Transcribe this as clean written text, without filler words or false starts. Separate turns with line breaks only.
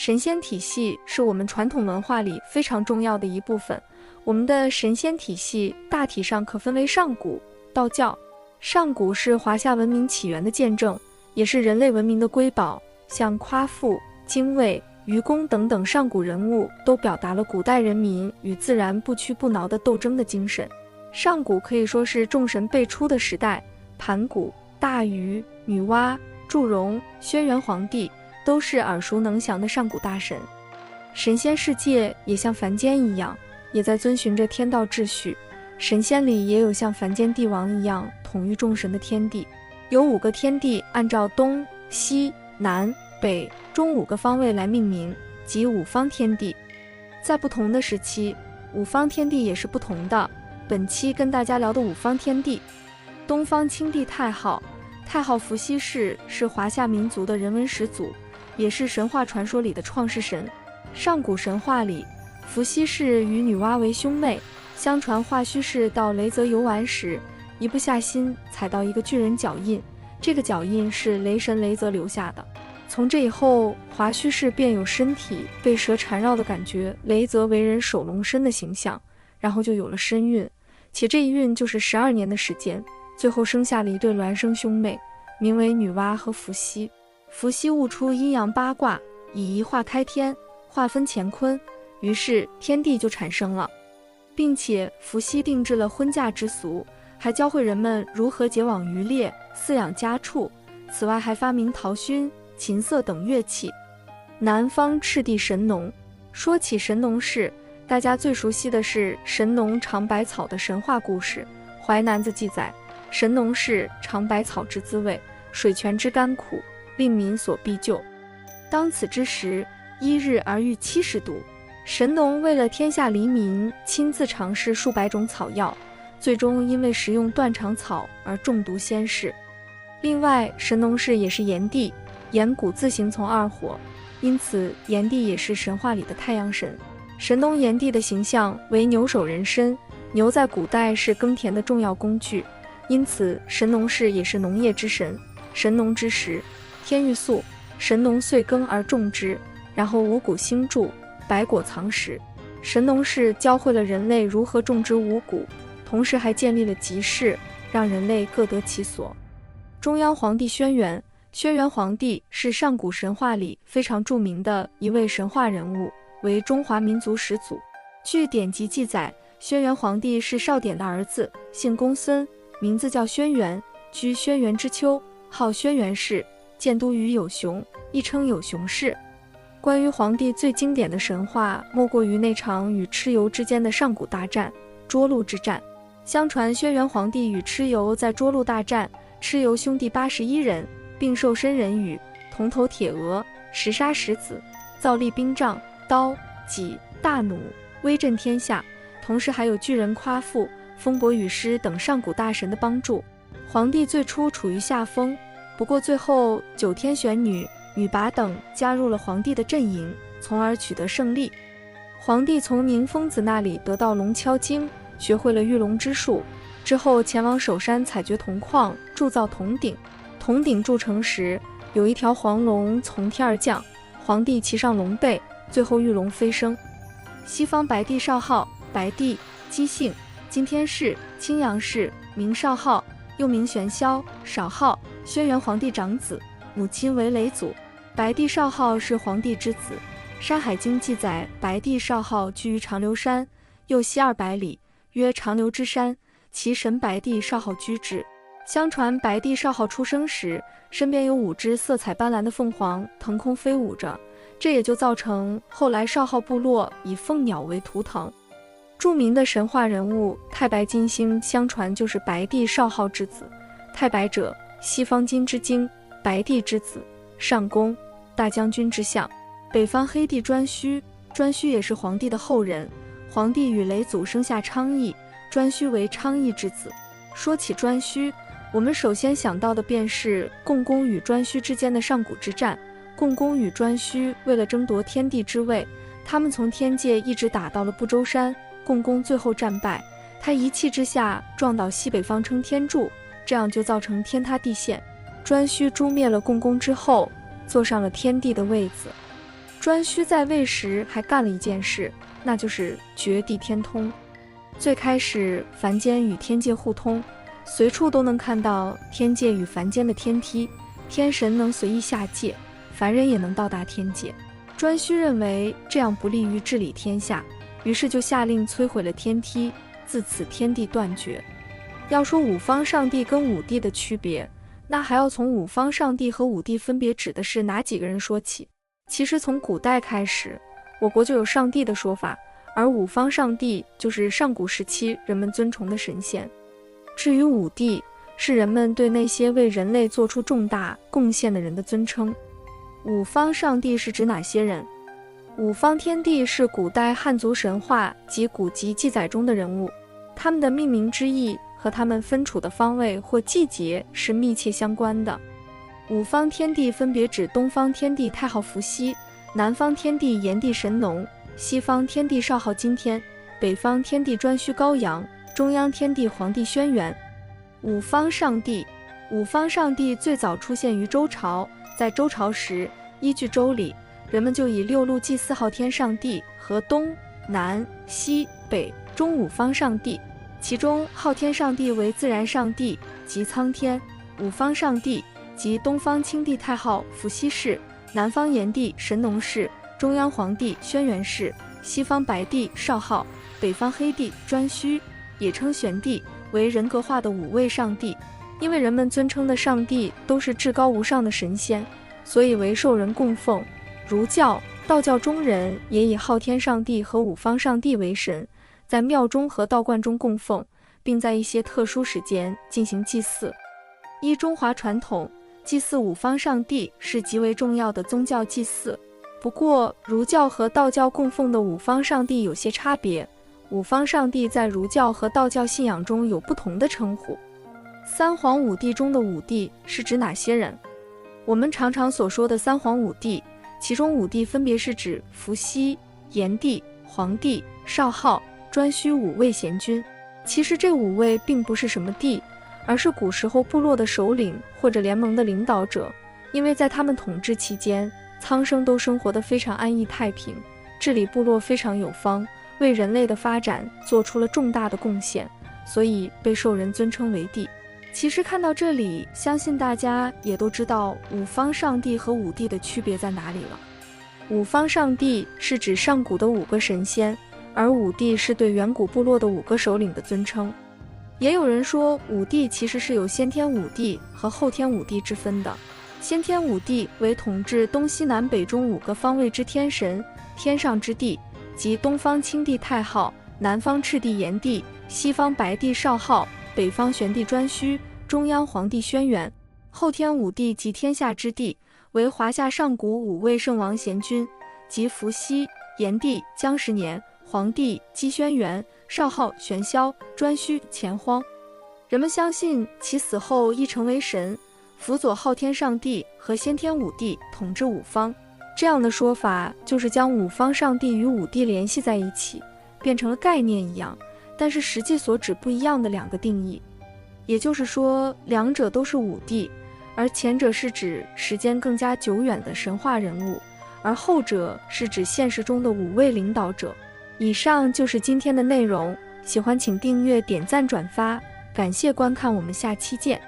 神仙体系是我们传统文化里非常重要的一部分。我们的神仙体系大体上可分为上古、道教。上古是华夏文明起源的见证，也是人类文明的瑰宝，像夸父、精卫、愚公等等上古人物都表达了古代人民与自然不屈不挠的斗争的精神。上古可以说是众神辈出的时代，盘古、大禹、女娲、祝融、轩辕黄帝都是耳熟能详的上古大神。神仙世界也像凡间一样，也在遵循着天道秩序。神仙里也有像凡间帝王一样统御众神的天地，有5个天地按照东西南北中5个方位来命名，即5方天地。在不同的时期，5方天地也是不同的。本期跟大家聊的5方天地，东方青帝太昊。太昊伏羲氏是华夏民族的人文始祖，也是神话传说里的创世神。上古神话里，伏羲氏与女娲为兄妹。相传华胥氏到雷泽游玩时，一不下心踩到一个巨人脚印，这个脚印是雷神雷泽留下的。从这以后，华胥氏便有身体被蛇缠绕的感觉，雷泽为人守龙身的形象，然后就有了身孕，且这一孕就是12年的时间，最后生下了一对孪生兄妹，名为女娲和伏羲。伏羲悟出阴阳八卦，以一化开天，划分乾坤，于是天地就产生了，并且伏羲定制了婚嫁之俗，还教会人们如何结网渔猎、饲养家畜。此外还发明陶埙、琴瑟等乐器。南方赤帝神农。说起神农氏，大家最熟悉的是神农尝百草的神话故事。淮南子记载，神农氏尝百草之滋味，水泉之甘苦，令民所必救。当此之时，1日而遇70毒。神农为了天下黎民，亲自尝试数百种草药，最终因为食用断肠草而中毒仙逝。另外，神农氏也是炎帝，炎古自行从2火，因此炎帝也是神话里的太阳神。神农炎帝的形象为牛首人身，牛在古代是耕田的重要工具，因此神农氏也是农业之神。神农之时，天欲粟，神农遂耕而种之，然后五谷兴著，百果藏实。神农氏教会了人类如何种植五谷，同时还建立了集市，让人类各得其所。中央皇帝轩辕。轩辕皇帝是上古神话里非常著名的一位神话人物，为中华民族始祖。据典籍记载，轩辕皇帝是少典的儿子，姓公孙，名字叫轩辕，居轩辕之丘，号轩辕氏，建都于有熊，亦称有熊氏。关于皇帝最经典的神话，莫过于那场与蚩尤之间的上古大战——涿鹿之战。相传轩辕皇帝与蚩尤在涿鹿大战，蚩尤兄弟81人，并受身人羽，铜头铁额，石杀石子，造立兵杖、刀、戟、大弩，威震天下。同时还有巨人夸父、风伯雨师等上古大神的帮助。皇帝最初处于下风，不过最后九天玄女、女魃等加入了皇帝的阵营，从而取得胜利。皇帝从宁疯子那里得到龙锹经，学会了御龙之术，之后前往首山采掘铜矿，铸造铜鼎。铜鼎铸成时，有一条黄龙从天而降，皇帝骑上龙背，最后御龙飞升。西方白帝少昊，白帝，姬姓，今天氏、青阳氏，名少昊，又名玄霄、少昊，轩辕皇帝长子，母亲为嫘祖。白帝少昊是皇帝之子。《山海经》记载，白帝少昊居于长留山，右西200里，曰长留之山，其神白帝少昊居之。相传白帝少昊出生时，身边有5只色彩斑斓的凤凰腾空飞舞着，这也就造成后来少昊部落以凤鸟为图腾。著名的神话人物太白金星，相传就是白帝少昊之子。太白者，西方金之精，白帝之子，上宫，大将军之相。北方黑帝颛顼，颛顼也是皇帝的后人，皇帝与嫘祖生下昌邑，颛顼为昌邑之子。说起颛顼，我们首先想到的便是共工与颛顼之间的上古之战。共工与颛顼为了争夺天地之位，他们从天界一直打到了不周山，共工最后战败，他一气之下撞倒西北方称天柱，这样就造成天塌地陷。颛顼诛灭了共工之后，坐上了天帝的位子。颛顼在位时还干了一件事，那就是绝地天通。最开始凡间与天界互通，随处都能看到天界与凡间的天梯，天神能随意下界，凡人也能到达天界。颛顼认为这样不利于治理天下，于是就下令摧毁了天梯，自此天地断绝。要说五方上帝跟五帝的区别，那还要从五方上帝和五帝分别指的是哪几个人说起。其实从古代开始，我国就有上帝的说法，而五方上帝就是上古时期人们尊崇的神仙。至于五帝，是人们对那些为人类做出重大贡献的人的尊称。五方上帝是指哪些人？五方天帝是古代汉族神话及古籍记载中的人物，他们的命名之意和他们分处的方位或季节是密切相关的。五方天帝分别指东方天帝太昊伏羲，南方天帝炎帝神农，西方天帝少昊今天，北方天帝颛顼高阳，中央天帝黄帝轩辕。五方上帝，五方上帝最早出现于周朝，在周朝时，依据周礼，人们就以6路祭祀昊天上帝和东南西北中五方上帝，其中昊天上帝为自然上帝即苍天，五方上帝即东方青帝太昊伏羲氏，南方炎帝神农氏，中央黄帝轩辕氏，西方白帝少昊，北方黑帝颛顼，也称玄帝，为人格化的5位上帝。因为人们尊称的上帝都是至高无上的神仙，所以为受人供奉。儒教、道教中人也以昊天上帝和五方上帝为神，在庙中和道观中供奉，并在一些特殊时间进行祭祀。依中华传统，祭祀五方上帝是极为重要的宗教祭祀。不过，儒教和道教供奉的五方上帝有些差别，五方上帝在儒教和道教信仰中有不同的称呼。三皇五帝中的五帝是指哪些人？我们常常所说的三皇五帝，其中五帝分别是指伏羲、炎帝、黄帝、少昊、颛顼5位贤君。其实这5位并不是什么帝，而是古时候部落的首领或者联盟的领导者，因为在他们统治期间，苍生都生活得非常安逸太平，治理部落非常有方，为人类的发展做出了重大的贡献，所以被受人尊称为帝。其实看到这里，相信大家也都知道五方上帝和五帝的区别在哪里了。五方上帝是指上古的5个神仙，而五帝是对远古部落的5个首领的尊称。也有人说五帝其实是有先天五帝和后天五帝之分的。先天五帝为统治东西南北中5个方位之天神，天上之帝，即东方青帝太昊，南方赤帝炎帝，西方白帝少昊，北方玄帝颛顼，中央黄帝轩辕。后天五帝即天下之帝，为华夏上古5位圣王贤君，即伏羲、炎帝姜时年，黄帝姬轩辕，少昊玄霄，颛顼乾荒。人们相信其死后亦成为神，辅佐昊天上帝和先天五帝统治五方。这样的说法就是将五方上帝与五帝联系在一起，变成了概念一样，但是实际所指不一样的2个定义。也就是说，两者都是五帝，而前者是指时间更加久远的神话人物，而后者是指现实中的5位领导者。以上就是今天的内容，喜欢请订阅、点赞、转发，感谢观看，我们下期见。